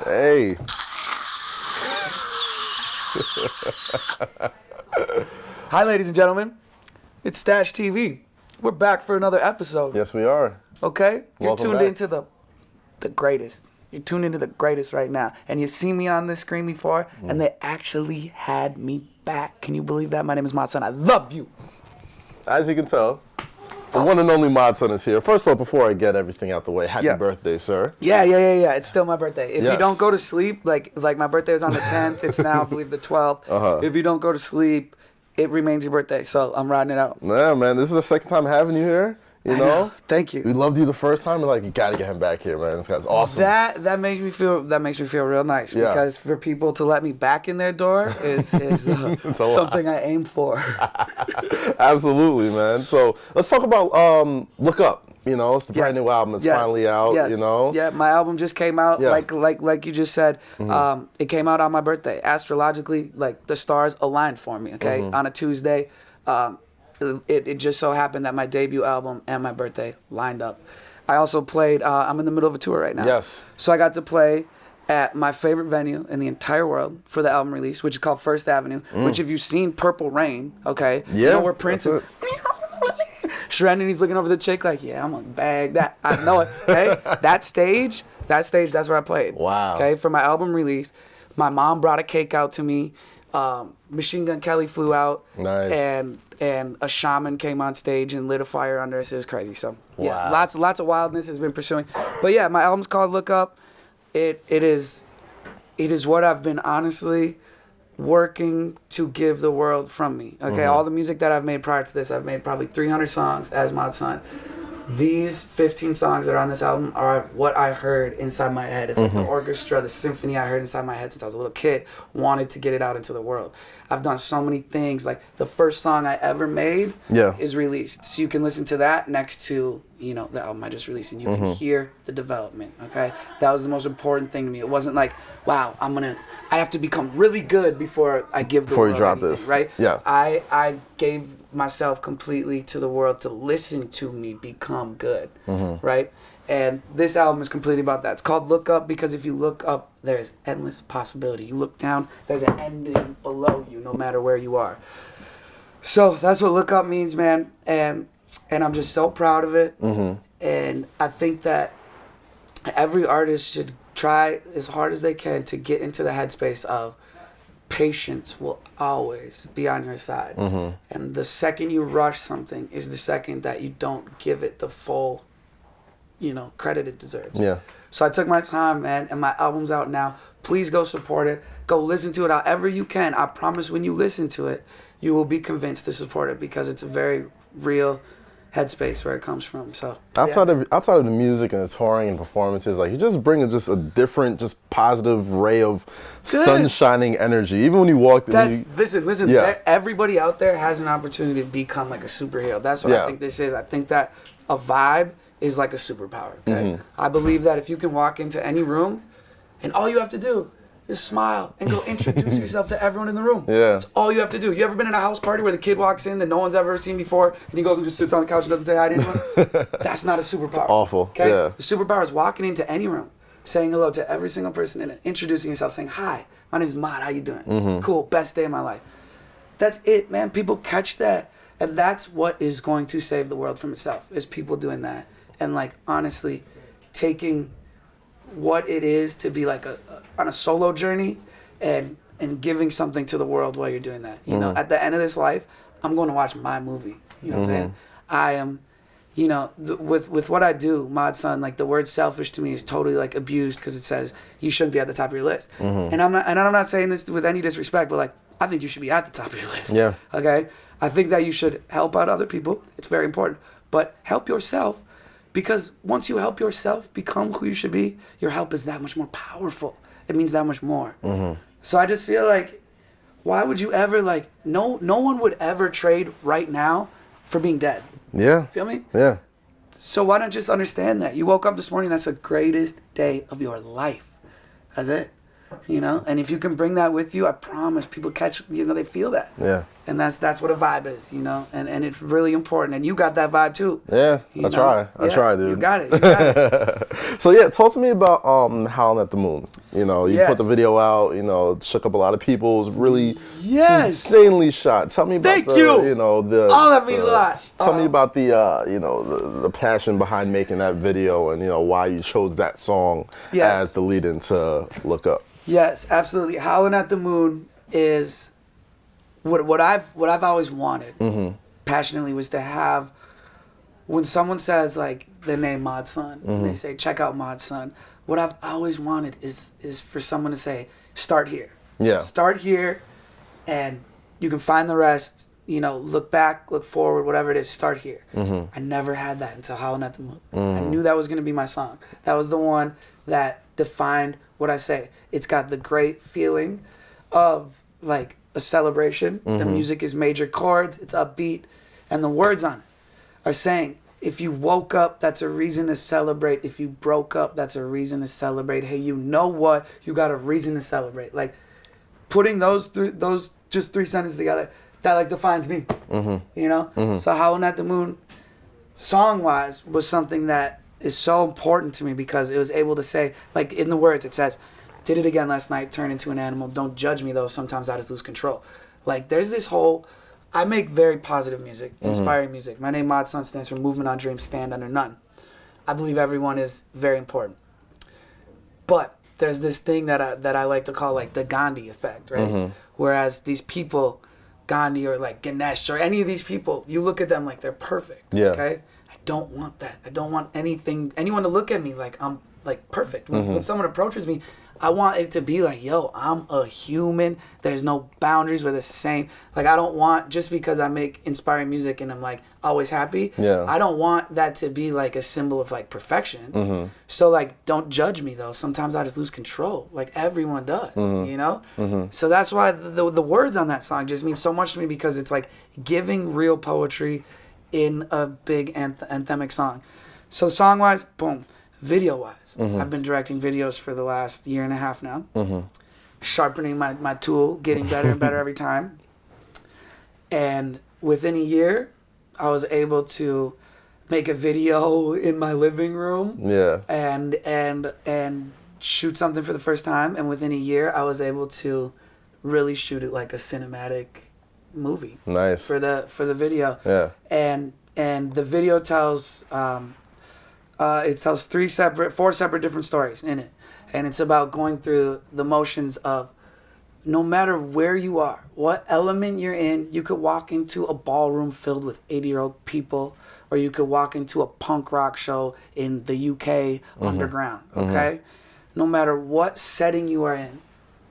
Hey. Hi, ladies and gentlemen. It's Stash TV. We're back for another episode. Yes, we are. Okay? You're Welcome tuned back. into the greatest. You're tuned into the greatest right now. And you've seen me on this screen before, and they actually had me back. Can you believe that? My name is Matson. I love you. As you can tell, the one and only Modson is here. First off, before I get everything out the way, happy Yeah. birthday, sir. Yeah. It's still my birthday. If you Yes. don't go to sleep, like my birthday was on the 10th, it's now, I believe, the 12th. If you don't go to sleep, it remains your birthday. So I'm riding it out. Yeah, man, this is the second time having you here. You know? Thank you. We loved you the first time, and like, you gotta get him back here, man. This guy's awesome. That makes me feel real nice, Yeah. because for people to let me back in their door is something I aim for. Absolutely, man. So let's talk about Look Up. You know, it's the brand new album. It's finally out. Yes. You know. Yeah, my album just came out. Yeah. Like you just said. It came out on my birthday. Astrologically, like the stars aligned for me. Okay, on a Tuesday. It just so happened that my debut album and my birthday lined up. I also played. I'm in the middle of a tour right now. Yes. So I got to play at my favorite venue in the entire world for the album release, which is called First Avenue. Which, if you've seen Purple Rain, okay, you know where Prince is. Shredding, he's looking over the chick like, yeah, I'm gonna bag that. I know it. Okay, that stage, that's where I played. Wow. Okay, for my album release, my mom brought a cake out to me. Machine Gun Kelly flew out. Nice. And a shaman came on stage and lit a fire under us. It was crazy. So yeah, Wow. lots of wildness has been pursuing. But yeah, my album's called Look Up. It is what I've been honestly working to give the world from me. Okay, all the music that I've made prior to this, I've made probably 300 songs as Modson. These 15 songs that are on this album are what I heard inside my head. It's like the orchestra, the symphony I heard inside my head since I was a little kid. Wanted to get it out into the world. I've done so many things. Like the first song I ever made is released. So you can listen to that next to, you know, the album I just released, and you can hear the development, okay? That was the most important thing to me. It wasn't like, wow, I have to become really good before I give the world you drop anything, this. right? Yeah. I gave myself completely to the world to listen to me become good, right? And this album is completely about that. It's called Look Up because if you look up, there's endless possibility. You look down, there's an ending below you, no matter where you are. So that's what Look Up means, man. And I'm just so proud of it. And I think that every artist should try as hard as they can to get into the headspace of patience will always be on your side. And the second you rush something is the second that you don't give it the full, you know, credit it deserves. Yeah. So I took my time, man, and my album's out now. Please go support it. Go listen to it however you can. I promise when you listen to it, you will be convinced to support it because it's a very real headspace where it comes from. So Outside of the music and the touring and performances, like you just bring just a different, just positive ray of sun-shining energy. Even when you walk, listen. Yeah. Everybody out there has an opportunity to become like a superhero. That's what I think this is. I think that a vibe is like a superpower. Okay? I believe that if you can walk into any room, and all you have to do is smile and go introduce yourself to everyone in the room. Yeah. That's all you have to do. You ever been in a house party where the kid walks in that no one's ever seen before, and he goes and just sits on the couch and doesn't say hi to anyone? That's not a superpower. It's awful. Okay? Yeah. The superpower is walking into any room, saying hello to every single person in it, introducing yourself, saying, hi, my name's Mod, how you doing? Cool, best day of my life. That's it, man. People catch that. And that's what is going to save the world from itself, is people doing that. And like, honestly, taking what it is to be like on a solo journey and giving something to the world while you're doing that. You know, at the end of this life, I'm going to watch my movie. You know what I'm saying? I am, you know, with what I do, Modson, like the word selfish to me is totally like abused because it says you shouldn't be at the top of your list. And I'm not saying this with any disrespect, but like I think you should be at the top of your list. Yeah. Okay? I think that you should help out other people. It's very important. But help yourself, because once you help yourself become who you should be, your help is that much more powerful. It means that much more. So I just feel like, why would you ever like, no one would ever trade right now for being dead. Yeah. Feel me? Yeah. So why not just understand that? You woke up this morning, that's the greatest day of your life. That's it. You know? And if you can bring that with you, I promise people catch, you know, they feel that. Yeah. And that's what a vibe is, you know? And it's really important. And you got that vibe too. Yeah. You I know? try, dude. You got it. So yeah, talk to me about Howlin' At The Moon. You know, you Yes. put the video out. You know, shook up a lot of people. It was really Yes. insanely shot. Tell me about Thank the, you. you know, the. Oh, that means a lot. Tell me about the, you know, the passion behind making that video, and you know why you chose that song Yes. as the lead into Look Up. Yes, absolutely. Howlin' at the Moon is what I've always wanted. Passionately was to have, when someone says like the name Mod Sun, and they say check out Mod Sun, what I've always wanted is for someone to say start here. Yeah. Start here, and you can find the rest. You know, look back, look forward, whatever it is. Start here. I never had that until Howlin' at the Moon. I knew that was gonna be my song. That was the one that defined what I say. It's got the great feeling of like a celebration. The music is major chords, it's upbeat, and the words on it are saying, if you woke up, that's a reason to celebrate. If you broke up, that's a reason to celebrate. Hey, you know what? You got a reason to celebrate. Like putting those just three sentences together, that like defines me. You know? So Howlin' at the Moon, song-wise, was something that is so important to me because it was able to say, like in the words, it says, did it again last night, turned into an animal. Don't judge me though, sometimes I just lose control. Like there's this whole, I make very positive music, inspiring music. My name Mod Sun stands for Movement on Dreams, Stand Under None. I believe everyone is very important. But there's this thing that I like to call like the Gandhi effect, right? Whereas these people, Gandhi or like Ganesh or any of these people, you look at them like they're perfect. Yeah. Okay? I don't want that. I don't want anyone to look at me like I'm like perfect. When someone approaches me, I want it to be like, yo, I'm a human. There's no boundaries. We're the same. Like I don't want, just because I make inspiring music and I'm like always happy, I don't want that to be like a symbol of like perfection. So like, don't judge me though. Sometimes I just lose control. Like everyone does, you know? So that's why the words on that song just mean so much to me, because it's like giving real poetry in a big anthemic song. So song-wise, boom. Video-wise, I've been directing videos for the last year and a half now. Sharpening my tool, getting better and better every time. And within a year, I was able to make a video in my living room. Yeah. And shoot something for the first time. And within a year, I was able to really shoot it like a cinematic movie. Nice. For the video. Yeah. And the video tells it tells four separate different stories in it, and it's about going through the motions of, no matter where you are, what element you're in. You could walk into a ballroom filled with 80-year-old people, or you could walk into a punk rock show in the UK underground. Okay, no matter what setting you are in,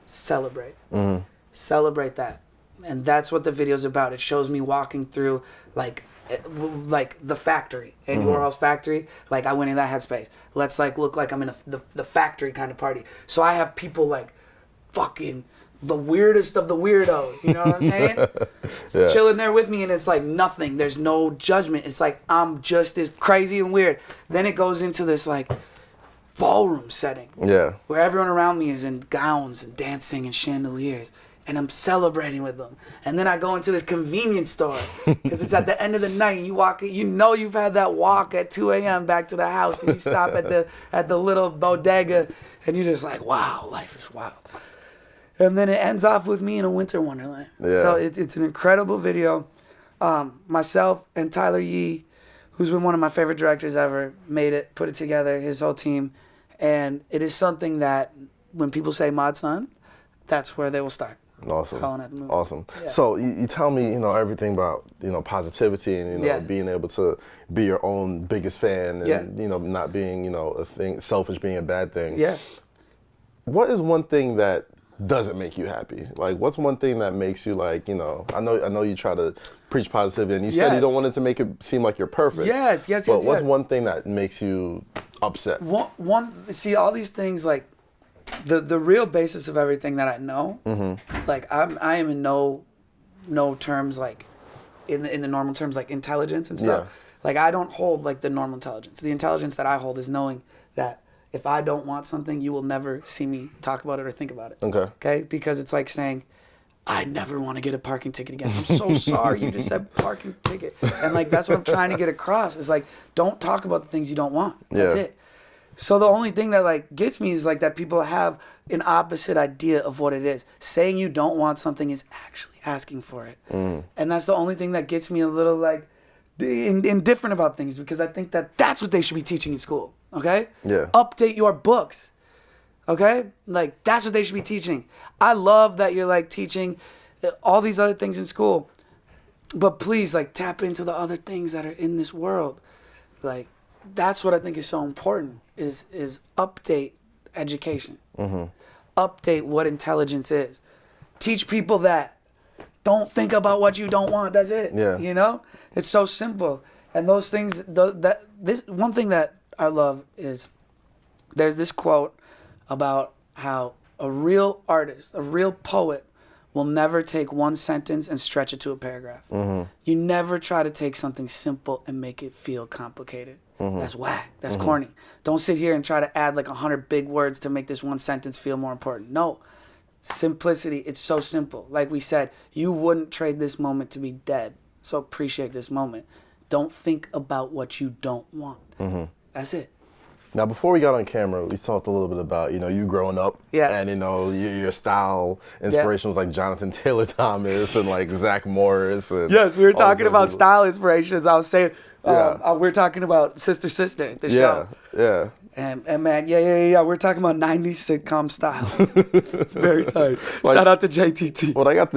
celebrate. Celebrate that, and that's what the video's about. It shows me walking through like the factory, Andy Warhol's factory. Like I went in that headspace. Let's like look like I'm in the factory kind of party. So I have people like fucking the weirdest of the weirdos. You know what I'm saying? Chilling there with me, and it's like nothing. There's no judgment. It's like I'm just as crazy and weird. Then it goes into this like ballroom setting. Yeah. Where everyone around me is in gowns and dancing and chandeliers. And I'm celebrating with them. And then I go into this convenience store because it's at the end of the night. And you walk, you know you've had that walk at 2 a.m. back to the house, and you stop at the little bodega, and you're just like, wow, life is wild. And then it ends off with me in a winter wonderland. Yeah. So it's an incredible video. Myself and Tyler Yee, who's been one of my favorite directors ever, made it, put it together, his whole team. And it is something that when people say Mod Sun, that's where they will start. Awesome. Howlin' at the Moon. Awesome. Yeah. So you tell me, everything about, positivity and, being able to be your own biggest fan and, not being, a thing, selfish being a bad thing. Yeah. What is one thing that doesn't make you happy? Like, what's one thing that makes you like, I know you try to preach positivity, and you said you don't want it to make it seem like you're perfect. Yes. But what's one thing that makes you upset? See, all these things, like, the real basis of everything that I know, like I am in no terms like in the normal terms like intelligence and stuff. Like I don't hold like the normal intelligence. The intelligence that I hold is knowing that if I don't want something, you will never see me talk about it or think about it. Okay? Because it's like saying, I never want to get a parking ticket again. I'm so sorry you just said parking ticket. And like that's what I'm trying to get across. Is like, don't talk about the things you don't want. That's it. So the only thing that like gets me is like that people have an opposite idea of what it is. Saying you don't want something is actually asking for it. And that's the only thing that gets me a little like indifferent about things, because I think that that's what they should be teaching in school. Okay? Yeah. Update your books. Okay? Like that's what they should be teaching. I love that you're like teaching all these other things in school. But please like tap into the other things that are in this world. Like that's what I think is so important is update education. Update what intelligence is. Teach people that. Don't think about what you don't want. That's it. Yeah. You know? It's so simple. And those things, this one thing that I love is there's this quote about how a real artist, a real poet will never take one sentence and stretch it to a paragraph. You never try to take something simple and make it feel complicated. That's whack. That's corny. Don't sit here and try to add like 100 big words to make this one sentence feel more important. No. Simplicity. It's so simple. Like we said, you wouldn't trade this moment to be dead. So appreciate this moment. Don't think about what you don't want. That's it. Now, before we got on camera, we talked a little bit about, you know, you growing up. Yeah. And, you know, your style inspiration was like Jonathan Taylor Thomas and like Zach Morris. And yes, we were talking about style inspirations. I was saying, we were talking about Sister, the show. Yeah. And man, yeah. We're talking about 90s sitcom style. Very tight. Like, shout out to JTT. When I got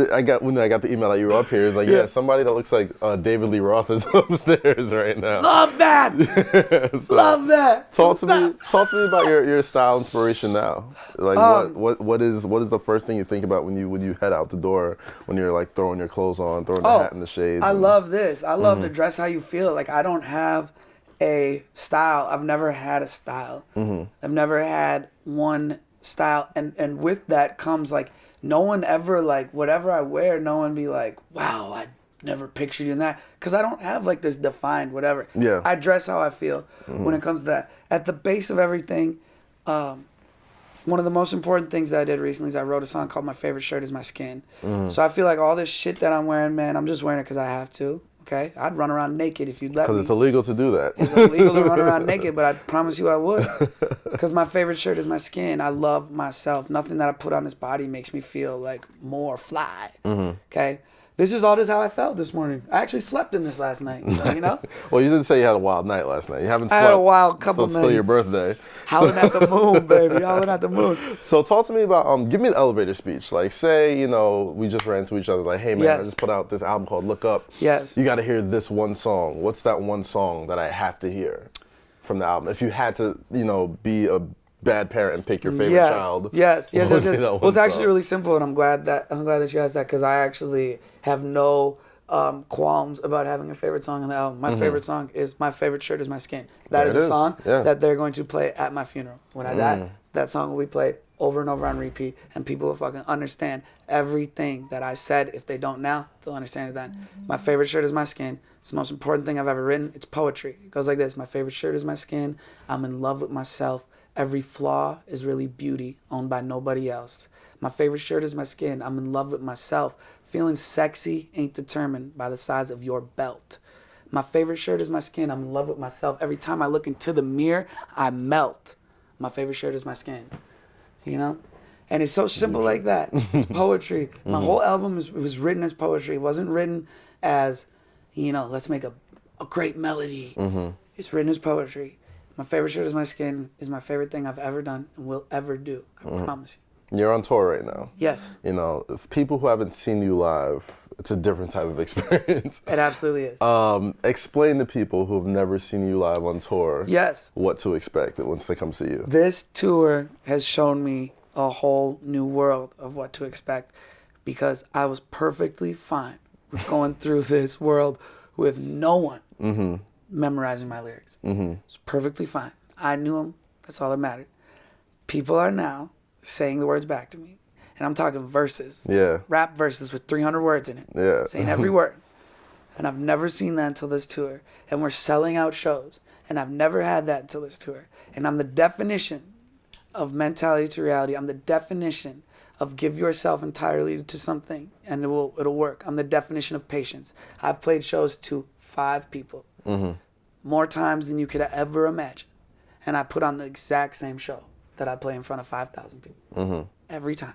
the email that you were up here, it's like, yeah, somebody that looks like David Lee Roth is upstairs right now. Love that. So, love that. Talk to me about your style inspiration now. Like what is the first thing you think about when you head out the door, when you're like throwing your clothes on, throwing the hat in the shades? I love this. I love to dress how you feel. Like I don't have a style. I've never had a style. I've never had one style, and with that comes like no one ever like whatever I wear, no one be like, wow, I never pictured you in that, because I don't have like this defined whatever. Yeah. I dress how I feel when it comes to that. At the base of everything, one of the most important things that I did recently is I wrote a song called My Favorite Shirt Is My Skin. So I feel like all this shit that I'm wearing, man, I'm just wearing it because I have to. Okay, I'd run around naked if you'd let me. Because it's illegal to do that. It's illegal to run around naked, but I promise you I would. Because my favorite shirt is my skin. I love myself. Nothing that I put on this body makes me feel like more fly. Okay, this is all just how I felt this morning. I actually slept in this last night. You know. Well, you didn't say you had a wild night last night. You haven't slept. I had a wild couple nights. It's still your birthday. Howlin' at the moon, baby. Howlin' at the moon. So talk to me about, give me an elevator speech. Like say, you know, we just ran into each other like, hey man, I just put out this album called Look Up. Yes. You got to hear this one song. What's that one song that I have to hear from the album? If you had to, you know, be a bad parent and pick your favorite child. Yes. Well, it's actually really simple, and I'm glad that you asked that, because I actually have no qualms about having a favorite song on the album. My favorite song is My Favorite Shirt Is My Skin. That is a song that they're going to play at my funeral. When I die, that song will be played over and over on repeat, and people will fucking understand everything that I said. If they don't now, they'll understand it then. My favorite shirt is my skin. It's the most important thing I've ever written. It's poetry. It goes like this. My favorite shirt is my skin. I'm in love with myself. Every flaw is really beauty, owned by nobody else. My favorite shirt is my skin. I'm in love with myself. Feeling sexy ain't determined by the size of your belt. My favorite shirt is my skin. I'm in love with myself. Every time I look into the mirror, I melt. My favorite shirt is my skin. You know? And it's so simple like that. It's poetry. My whole album was written as poetry. It wasn't written as, you know, let's make a great melody. It's written as poetry. My favorite shirt is my skin is my favorite thing I've ever done and will ever do. I promise you. You're on tour right now. Yes. You know, if people who haven't seen you live, it's a different type of experience. It absolutely is. Explain to people who have never seen you live on tour what to expect once they come see you. This tour has shown me a whole new world of what to expect, because I was perfectly fine with going through this world with no one memorizing my lyrics. It's perfectly fine. I knew them. That's all that mattered. People are now saying the words back to me. And I'm talking verses. Yeah. Rap verses with 300 words in it. Yeah. Saying every word. And I've never seen that until this tour. And we're selling out shows. And I've never had that until this tour. And I'm the definition of mentality to reality. I'm the definition of give yourself entirely to something and it'll work. I'm the definition of patience. I've played shows to 5 people. More times than you could ever imagine. and I put on the exact same show that I play in front of 5,000 people every time.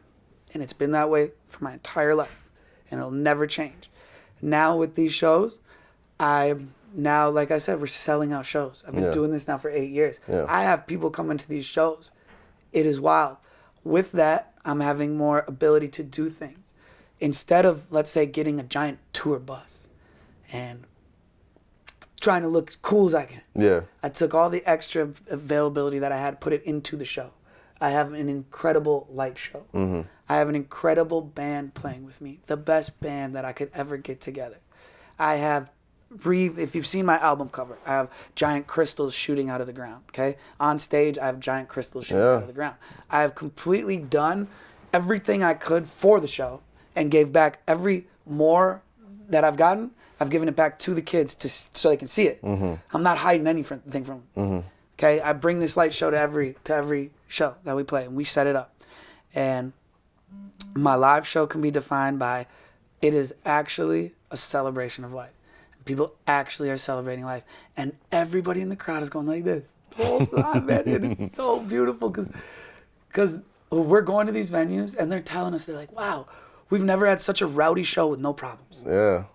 And it's been that way for my entire life, and it'll never change. Now with these shows, now, like I said, we're selling out shows. I've been doing this now for 8 years. Yeah. I have people come into these shows. It is wild. With that, I'm having more ability to do things. Instead of, let's say, getting a giant tour bus and trying to look as cool as I can. Yeah. I took all the extra availability that I had, put it into the show. I have an incredible light show. I have an incredible band playing with me. The best band that I could ever get together. I have if you've seen my album cover, I have giant crystals shooting out of the ground, okay? On stage, I have giant crystals shooting out of the ground. I have completely done everything I could for the show and gave back every more that I've gotten. I've given it back to the kids so they can see it. I'm not hiding anything from them, okay? I bring this light show to every show that we play, and we set it up. And my live show can be defined by it is actually a celebration of life. People actually are celebrating life, and everybody in the crowd is going like this the whole time, man. And it's so beautiful because we're going to these venues and they're telling us, they're like, wow, we've never had such a rowdy show with no problems. Yeah.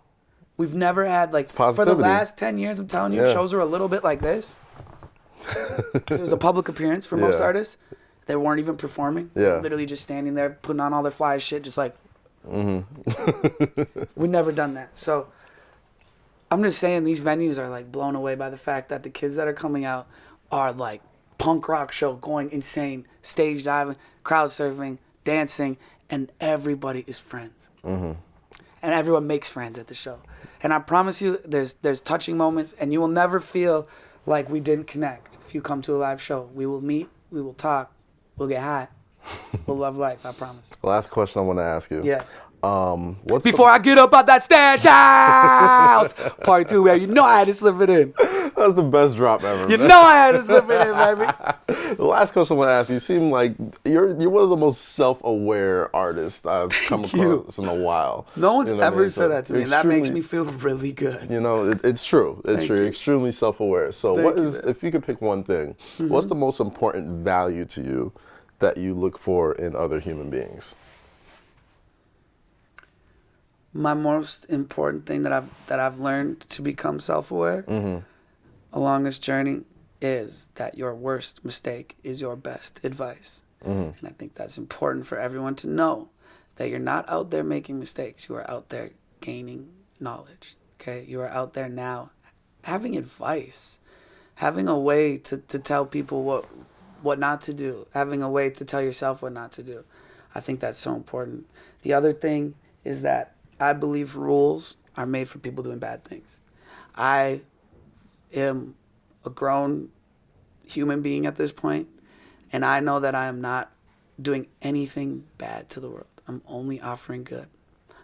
We've never had, like, for the last 10 years, I'm telling you, shows are a little bit like this. It was a public appearance for most artists. They weren't even performing. They were literally just standing there, putting on all their fly shit, just like, we've never done that. So I'm just saying these venues are like blown away by the fact that the kids that are coming out are like punk rock show, going insane, stage diving, crowd surfing, dancing, and everybody is friends. And everyone makes friends at the show. And I promise you, there's touching moments, and you will never feel like we didn't connect. If you come to a live show, we will meet, we will talk, we'll get high, we'll love life, I promise. Last question I want to ask you. Yeah. Before I get up out that stash house, part 2, man. You know I had to slip it in. That's the best drop ever. You know I had to slip it in, baby. The last question I want to ask you, you seem like you're one of the most self-aware artists I've come across in a while. No one's ever said that to me, and that makes me feel really good. You know, it's true. It's true. You're extremely self-aware. So if you could pick one thing, what's the most important value to you that you look for in other human beings? My most important thing that I've learned to become self-aware along this journey is that your worst mistake is your best advice. And I think that's important for everyone to know, that you're not out there making mistakes. You are out there gaining knowledge, okay? You are out there now having advice, having a way to tell people what not to do, having a way to tell yourself what not to do. I think that's so important. The other thing is that I believe rules are made for people doing bad things. I am a grown human being at this point, and I know that I am not doing anything bad to the world. I'm only offering good.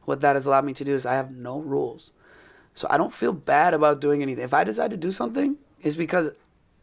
What that has allowed me to do is I have no rules. So I don't feel bad about doing anything. If I decide to do something, it's because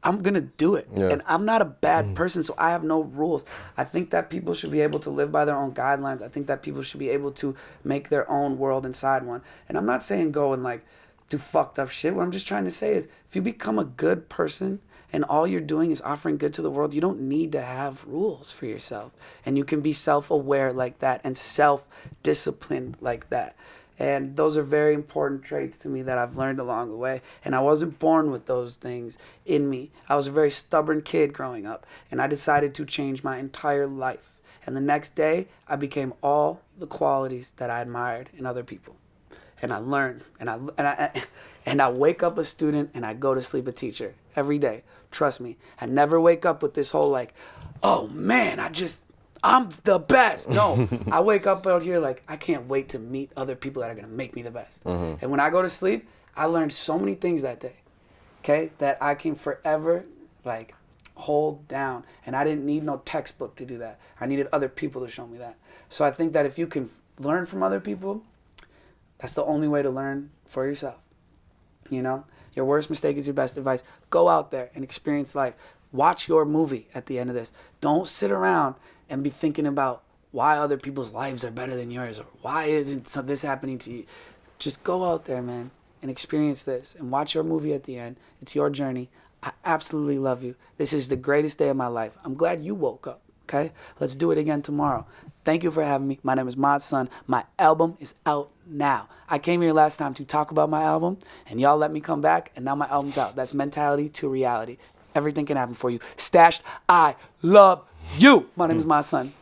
I'm going to do it. Yeah. And I'm not a bad person, so I have no rules. I think that people should be able to live by their own guidelines. I think that people should be able to make their own world inside one. And I'm not saying go and like do fucked up shit. What I'm just trying to say is if you become a good person and all you're doing is offering good to the world, you don't need to have rules for yourself. And you can be self-aware like that and self-disciplined like that. And those are very important traits to me that I've learned along the way. And I wasn't born with those things in me. I was a very stubborn kid growing up, and I decided to change my entire life. And the next day, I became all the qualities that I admired in other people. And I learned, and I wake up a student, and I go to sleep a teacher every day. Trust me. I never wake up with this whole like, oh man, I'm the best. No, I wake up out here like, I can't wait to meet other people that are going to make me the best. And when I go to sleep, I learned so many things that day, okay, that I can forever like hold down. And I didn't need no textbook to do that. I needed other people to show me that. So I think that if you can learn from other people, that's the only way to learn for yourself. You know, your worst mistake is your best advice. Go out there and experience life. Watch your movie at the end of this. Don't sit around and be thinking about why other people's lives are better than yours or why isn't this happening to you. Just go out there, man, and experience this and watch your movie at the end. It's your journey. I absolutely love you. This is the greatest day of my life. I'm glad you woke up. Okay? Let's do it again tomorrow. Thank you for having me. My name is Mod Sun. My album is out now. I came here last time to talk about my album, and y'all let me come back, and now my album's out. That's mentality to reality. Everything can happen for you. Stashed, I love you. My name is Mod Sun.